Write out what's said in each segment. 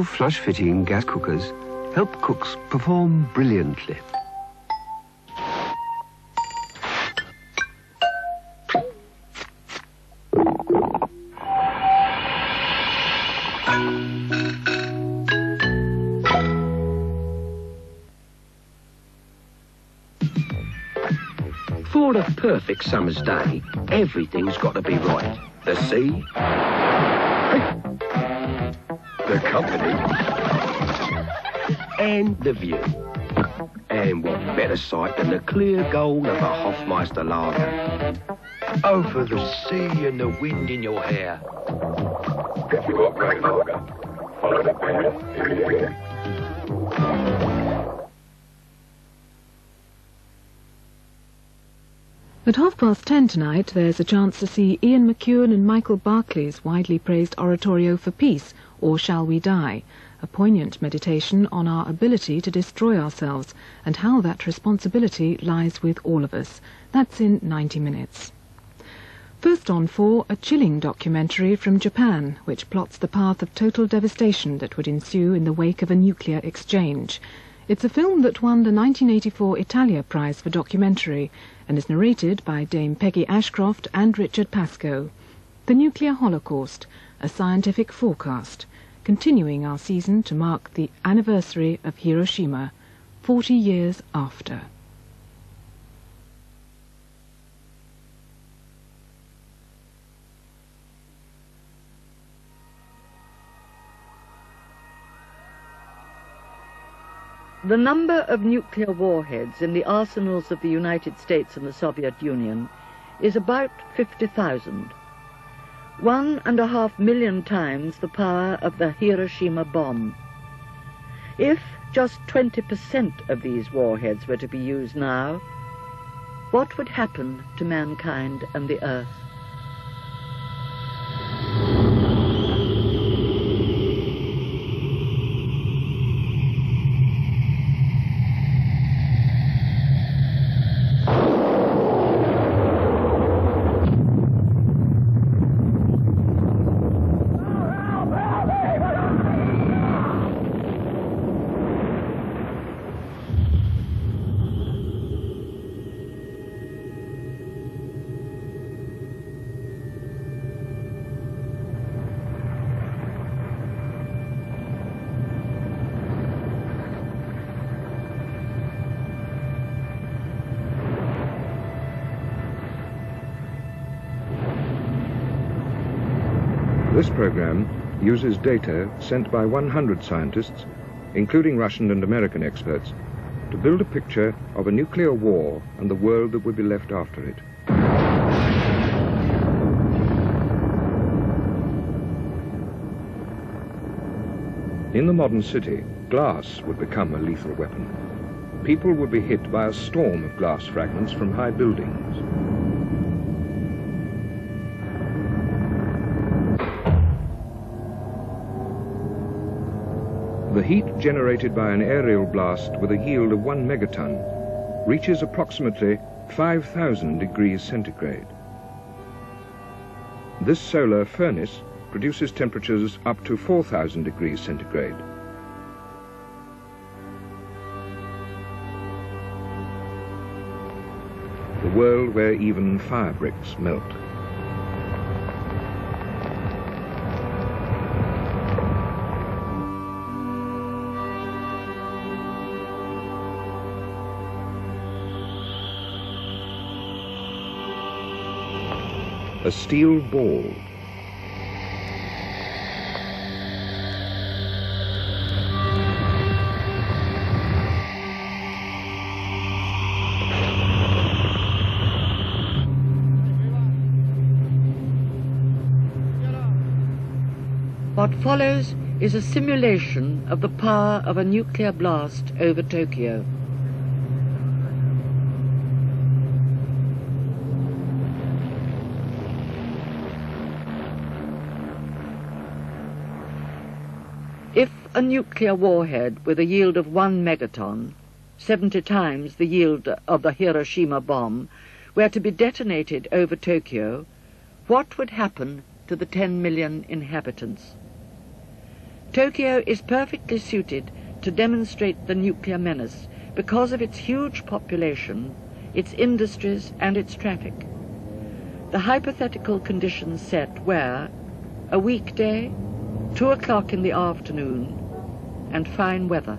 Powerful flush-fitting gas cookers help cooks perform brilliantly. For a perfect summer's day, everything's got to be right. The sea, the company, and the view. And what better sight than the clear gold of a Hofmeister lager? Over the sea and the wind in your hair. If you want great lager, follow the path. At 10:30 tonight, there's a chance to see Ian McEwan and Michael Barclay's widely praised oratorio for peace, Or Shall We Die? A poignant meditation on our ability to destroy ourselves and how that responsibility lies with all of us. That's in 90 minutes. First on 4, a chilling documentary from Japan, which plots the path of total devastation that would ensue in the wake of a nuclear exchange. It's a film that won the 1984 Italia Prize for Documentary and is narrated by Dame Peggy Ashcroft and Richard Pascoe. The Nuclear Holocaust, a scientific forecast, continuing our season to mark the anniversary of Hiroshima, 40 years after. The number of nuclear warheads in the arsenals of the United States and the Soviet Union is about 50,000. 1.5 million times the power of the Hiroshima bomb. If just 20% of these warheads were to be used now, what would happen to mankind and the Earth? This program uses data sent by 100 scientists, including Russian and American experts, to build a picture of a nuclear war and the world that would be left after it. In the modern city, glass would become a lethal weapon. People would be hit by a storm of glass fragments from high buildings. The heat generated by an aerial blast with a yield of 1 megaton reaches approximately 5,000 degrees centigrade. This solar furnace produces temperatures up to 4,000 degrees centigrade. The world where even fire bricks melt. A steel ball. What follows is a simulation of the power of a nuclear blast over Tokyo. If a nuclear warhead with a yield of 1 megaton, 70 times the yield of the Hiroshima bomb, were to be detonated over Tokyo, what would happen to the 10 million inhabitants? Tokyo is perfectly suited to demonstrate the nuclear menace because of its huge population, its industries and its traffic. The hypothetical conditions set were a weekday, 2 o'clock in the afternoon, and fine weather.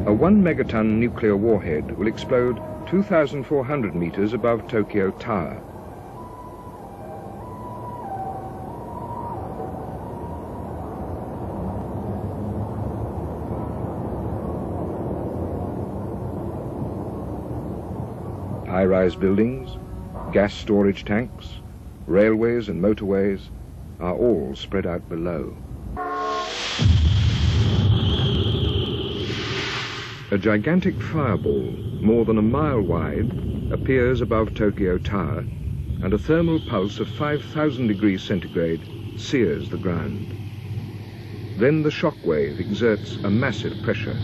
A 1 megaton nuclear warhead will explode 2,400 meters above Tokyo Tower. High-rise buildings, gas storage tanks, railways and motorways are all spread out below. A gigantic fireball, more than a mile wide, appears above Tokyo Tower, and a thermal pulse of 5,000 degrees centigrade sears the ground. Then the shock wave exerts a massive pressure.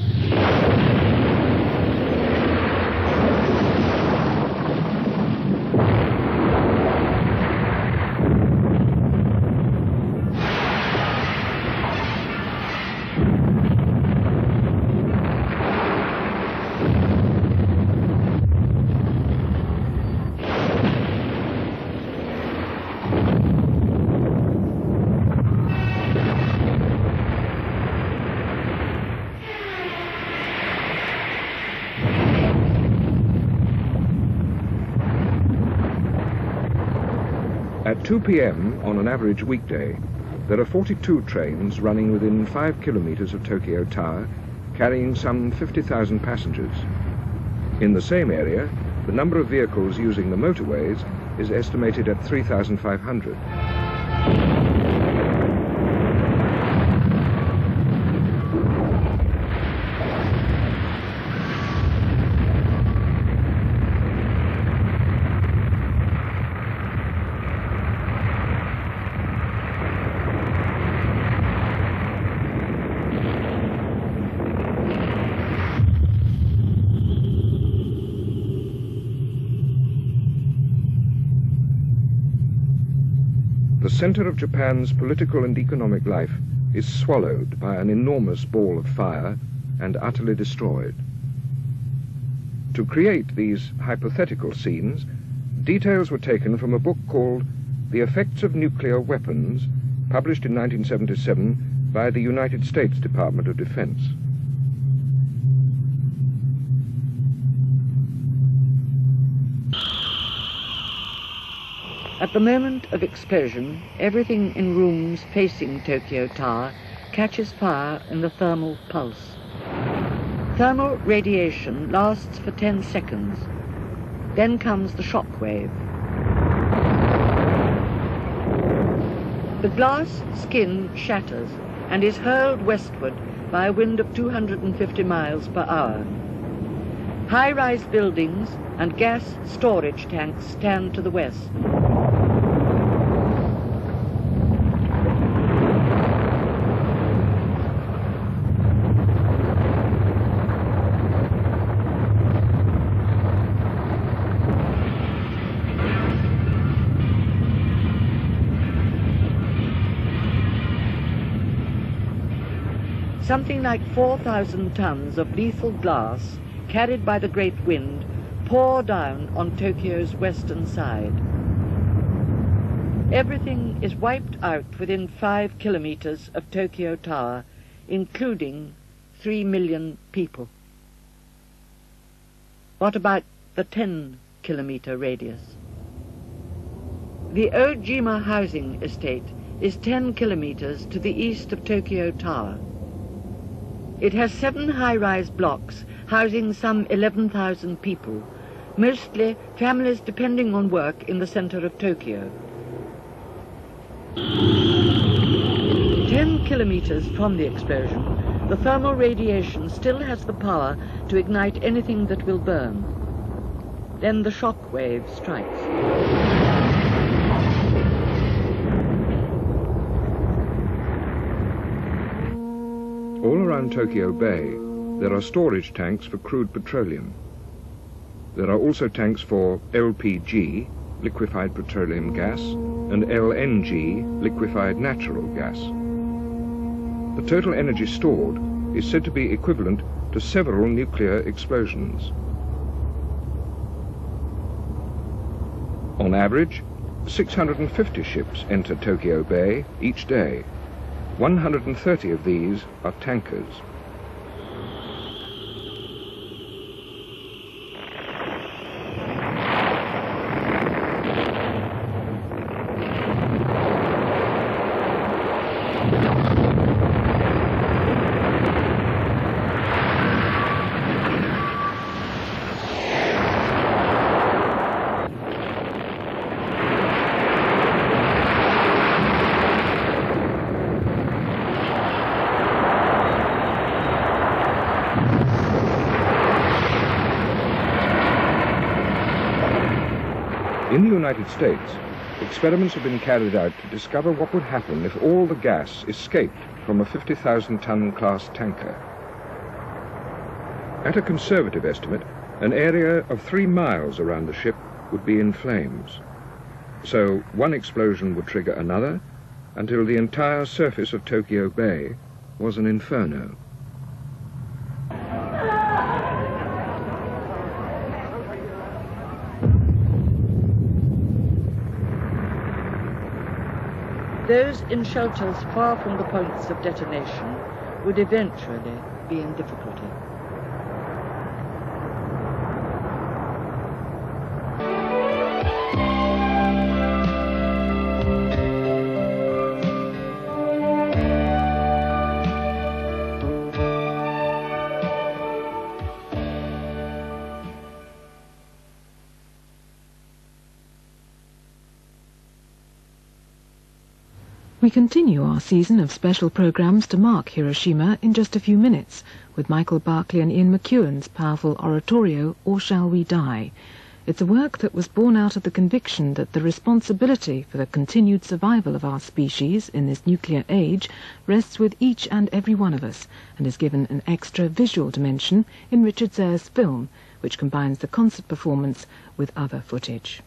At 2 p.m. on an average weekday, there are 42 trains running within 5 kilometers of Tokyo Tower, carrying some 50,000 passengers. In the same area, the number of vehicles using the motorways is estimated at 3,500. The center of Japan's political and economic life is swallowed by an enormous ball of fire and utterly destroyed. To create these hypothetical scenes, details were taken from a book called The Effects of Nuclear Weapons, published in 1977 by the United States Department of Defense. At the moment of explosion, everything in rooms facing Tokyo Tower catches fire in the thermal pulse. Thermal radiation lasts for 10 seconds. Then comes the shock wave. The glass skin shatters and is hurled westward by a wind of 250 miles per hour. High-rise buildings and gas storage tanks stand to the west. Something like 4,000 tons of lethal glass, carried by the great wind, pour down on Tokyo's western side. Everything is wiped out within 5 kilometers of Tokyo Tower, including 3 million people. What about the 10-kilometer radius? The Ojima housing estate is 10 kilometers to the east of Tokyo Tower. It has 7 high-rise blocks housing some 11,000 people, mostly families depending on work in the center of Tokyo. 10 kilometers from the explosion, the thermal radiation still has the power to ignite anything that will burn. Then the shock wave strikes. All around Tokyo Bay, there are storage tanks for crude petroleum. There are also tanks for LPG, liquefied petroleum gas, and LNG, liquefied natural gas. The total energy stored is said to be equivalent to several nuclear explosions. On average, 650 ships enter Tokyo Bay each day. 130 of these are tankers. In the United States, experiments have been carried out to discover what would happen if all the gas escaped from a 50,000-ton class tanker. At a conservative estimate, an area of 3 miles around the ship would be in flames. So one explosion would trigger another until the entire surface of Tokyo Bay was an inferno. Those in shelters far from the points of detonation would eventually be in difficulty. We continue our season of special programmes to mark Hiroshima in just a few minutes, with Michael Barclay and Ian McEwan's powerful oratorio, Or Shall We Die? It's a work that was born out of the conviction that the responsibility for the continued survival of our species in this nuclear age rests with each and every one of us, and is given an extra visual dimension in Richard Sayre's film, which combines the concert performance with other footage.